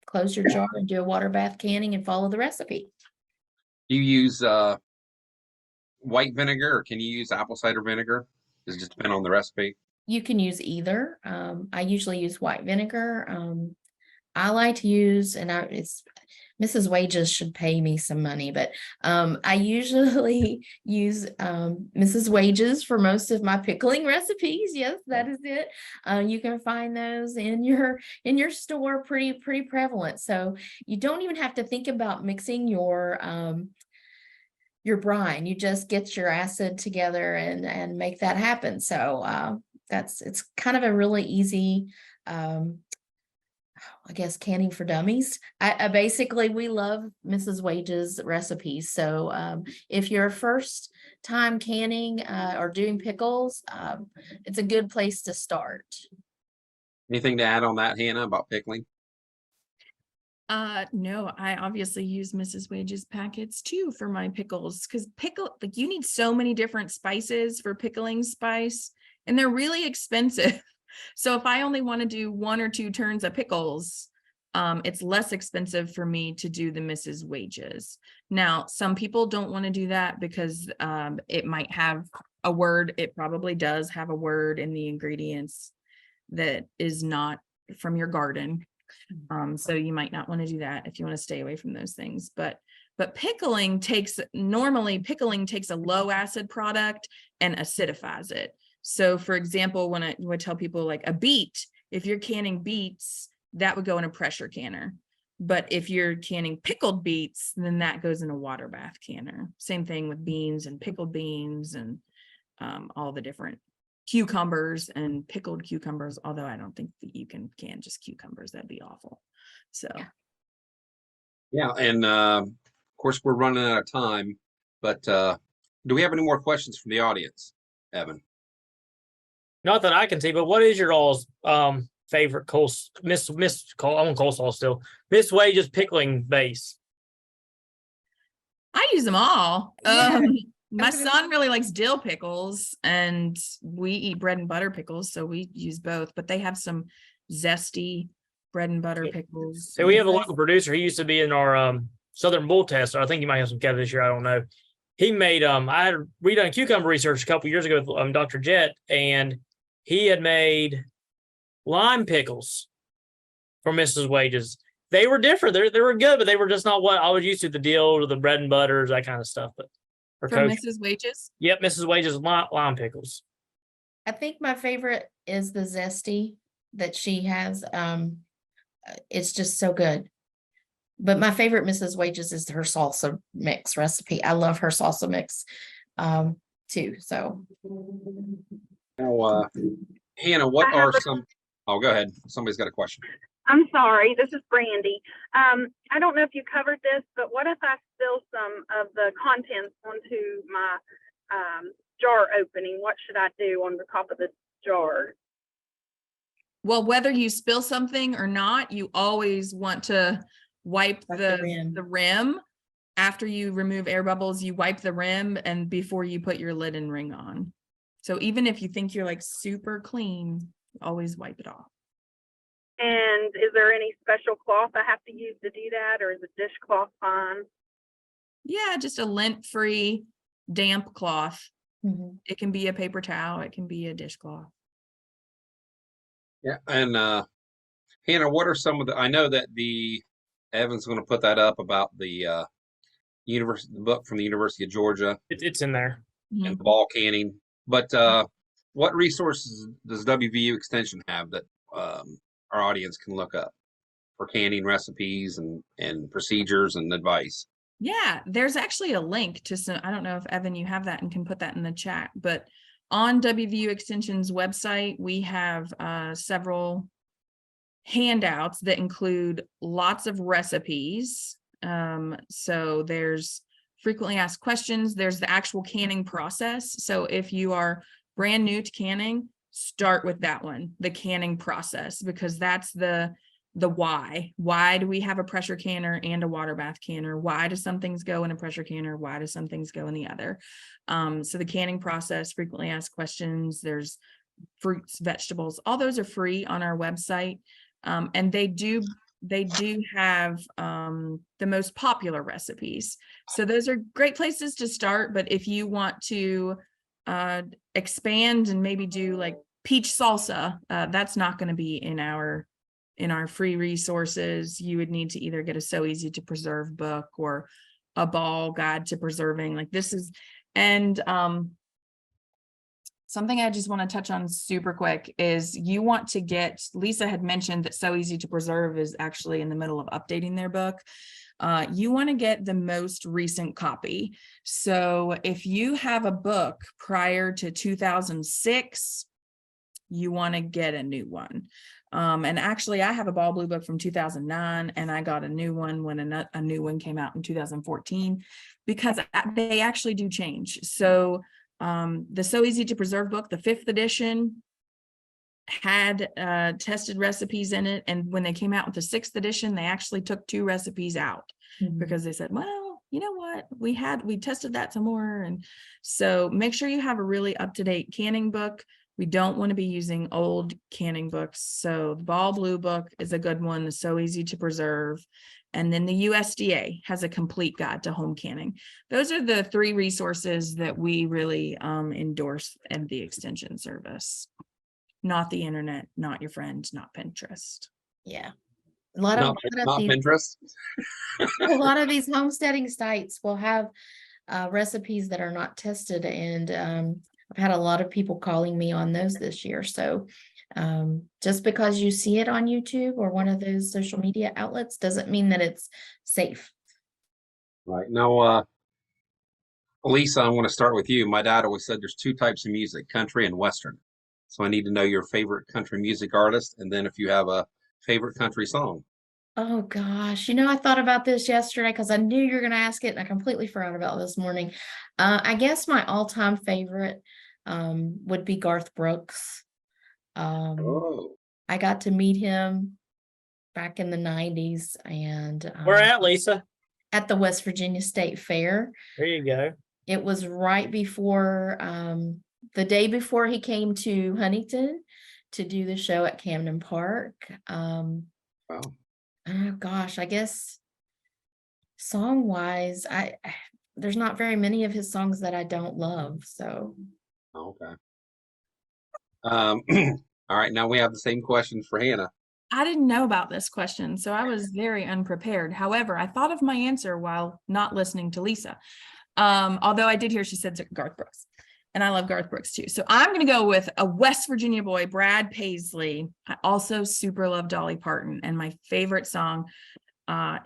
close your jar and do a water bath canning and follow the recipe. Do you use white vinegar, or can you use apple cider vinegar? Does it just depend on the recipe? You can use either. I usually use white vinegar. I like to use, it's Mrs. Wages should pay me some money, but I usually use Mrs. Wages for most of my pickling recipes. Yes, that is it. You can find those in your store, pretty prevalent. So you don't even have to think about mixing your brine. You just get your acid together and make that happen. So it's kind of a really easy I guess canning for dummies. I basically, we love Mrs. Wages recipes. So if you're a first time canning or doing pickles, it's a good place to start. Anything to add on that, Hannah, about pickling? No, I obviously use Mrs. Wages packets too for my pickles, because you need so many different spices for pickling spice, and they're really expensive. So if I only want to do 1 or 2 turns of pickles, it's less expensive for me to do the Mrs. Wages. Now, some people don't want to do that because it might have a word. It probably does have a word in the ingredients that is not from your garden. So you might not want to do that if you want to stay away from those things. But pickling takes a low acid product and acidifies it. So for example, when I would tell people like a beet, if you're canning beets, that would go in a pressure canner. But if you're canning pickled beets, then that goes in a water bath canner. Same thing with beans and pickled beans and all the different cucumbers and pickled cucumbers, although I don't think that you can just cucumbers. That'd be awful. So Yeah, and of course we're running out of time, but do we have any more questions from the audience, Evan? Not that I can see, but what is your all's favorite coleslaw still? Miss Wage's pickling base. I use them all. Yeah. My son really likes dill pickles, and we eat bread and butter pickles, so we use both. But they have some zesty bread and butter pickles. So we have a local producer. He used to be in our Southern Bull Tester. I think he might have some cattle this year. I don't know. He made we done cucumber research a couple years ago with Dr. Jett, and he had made lime pickles for Mrs. Wages. They were different. They were good, but they were just not what I was used to. The dill or the bread and butters, that kind of stuff. But from Mrs. Wages. Yep, Mrs. Wages lime pickles. I think my favorite is the zesty that she has. It's just so good. But my favorite Mrs. Wages is her salsa mix recipe. I love her salsa mix too. So Now, Hannah, what are some? Oh, go ahead. Somebody's got a question. I'm sorry, this is Brandy. I don't know if you covered this, but what if I spill some of the contents onto my jar opening? What should I do on the top of the jar? Well, whether you spill something or not, you always want to wipe the rim. After you remove air bubbles, you wipe the rim and before you put your lid and ring on. So even if you think you're like super clean, always wipe it off. And is there any special cloth I have to use to do that, or is a dishcloth fine? Yeah, just a lint-free damp cloth. It can be a paper towel, it can be a dishcloth. Yeah, and Hannah, what are some of the? I know that Evan's going to put that up about the the book from the University of Georgia. It's in there. And the ball canning. But what resources does WVU Extension have that our audience can look up for canning recipes and procedures and advice? Yeah, there's actually a link to some, I don't know if Evan, you have that and can put that in the chat, but on WVU Extension's website, we have several handouts that include lots of recipes. So there's frequently asked questions. There's the actual canning process. So if you are brand new to canning, start with that one, the canning process, because that's the why. Why do we have a pressure canner and a water bath canner? Why do some things go in a pressure canner? Why do some things go in the other? So the canning process, frequently asked questions, there's fruits, vegetables, all those are free on our website. And they do have the most popular recipes. So those are great places to start. But if you want to expand and maybe do like peach salsa, that's not going to be in our free resources. You would need to either get a So Easy to Preserve book or a ball guide to preserving. Like this is, and something I just want to touch on super quick is you want to get, Lisa had mentioned that So Easy to Preserve is actually in the middle of updating their book. You want to get the most recent copy. So if you have a book prior to 2006, you want to get a new one. And actually I have a Ball Blue book from 2009 and I got a new one when a new one came out in 2014, because they actually do change. So the So Easy to Preserve book, the 5th edition, had tested recipes in it, and when they came out with the 6th edition, they actually took 2 recipes out because they said, well, you know what, we tested that some more. And so make sure you have a really up-to-date canning book. We don't want to be using old canning books. So the Ball Blue book is a good one, the So Easy to Preserve. And then the USDA has a complete guide to home canning. Those are the 3 resources that we really endorse in the Extension service. not the internet, not your friend, not Pinterest. Yeah. A lot of, Not Pinterest. a lot of these homesteading sites will have recipes that are not tested, and I've had a lot of people calling me on those this year. So just because you see it on YouTube or one of those social media outlets doesn't mean that it's safe. Right. Now, Lisa, I want to start with you. My dad always said there's two types of music, country and Western. So I need to know your favorite country music artist, and then if you have a favorite country song. Oh gosh, I thought about this yesterday because I knew you were going to ask it, and I completely forgot about it this morning. I guess my all-time favorite would be Garth Brooks. Oh, I got to meet him back in the 90s, and Where at, Lisa? at the West Virginia State Fair. There you go. It was right before the day before he came to Huntington to do the show at Camden Park. wow. Oh gosh, I guess song wise, there's not very many of his songs that I don't love. So Okay. All right. Now we have the same questions for Hannah. I didn't know about this question, so I was very unprepared. However, I thought of my answer while not listening to Lisa. Although I did hear she said Garth Brooks, and I love Garth Brooks too. So I'm going to go with a West Virginia boy, Brad Paisley. I also super love Dolly Parton, and my favorite song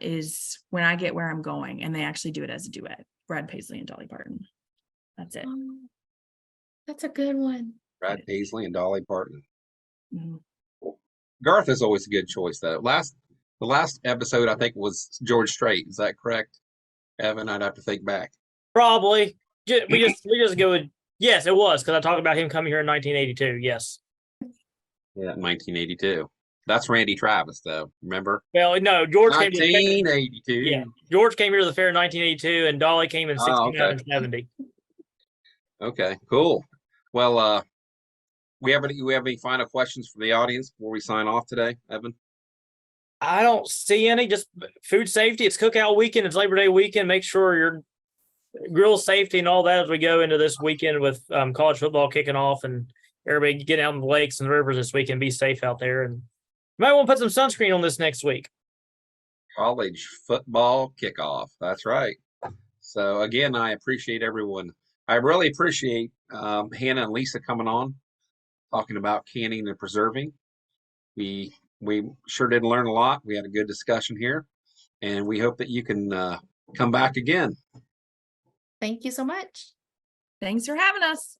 is When I Get Where I'm Going, and they actually do it as a duet, Brad Paisley and Dolly Parton. That's it. that's a good one. Brad Paisley and Dolly Parton. Mhm. Garth is always a good choice, though. The last episode I think was George Strait. Is that correct, Evan? I'd have to think back. Probably. We just go with yes, it was because I talked about him coming here in 1982. Yes. Yeah, 1982. That's Randy Travis, though. Remember? Well, no, George came to the fair. 1982. Yeah, George came here to the fair in 1982, and Dolly came in 69 okay. and 70. Okay, cool. Well, we have any final questions for the audience before we sign off today, Evan? I don't see any. Just food safety. It's cookout weekend. It's Labor Day weekend. Make sure your grill safety and all that as we go into this weekend with college football kicking off, and everybody get out in the lakes and the rivers this weekend. Be safe out there, and you might want to put some sunscreen on this next week. College football kickoff. That's right. So again, I appreciate everyone. I really appreciate Hannah and Lisa coming on, talking about canning and preserving. We sure did learn a lot. We had a good discussion here, and we hope that you can come back again. Thank you so much. Thanks for having us.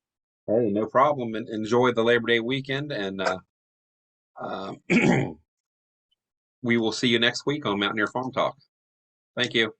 Hey, no problem. And enjoy the Labor Day weekend, and we will see you next week on Mountaineer Farm Talk. Thank you.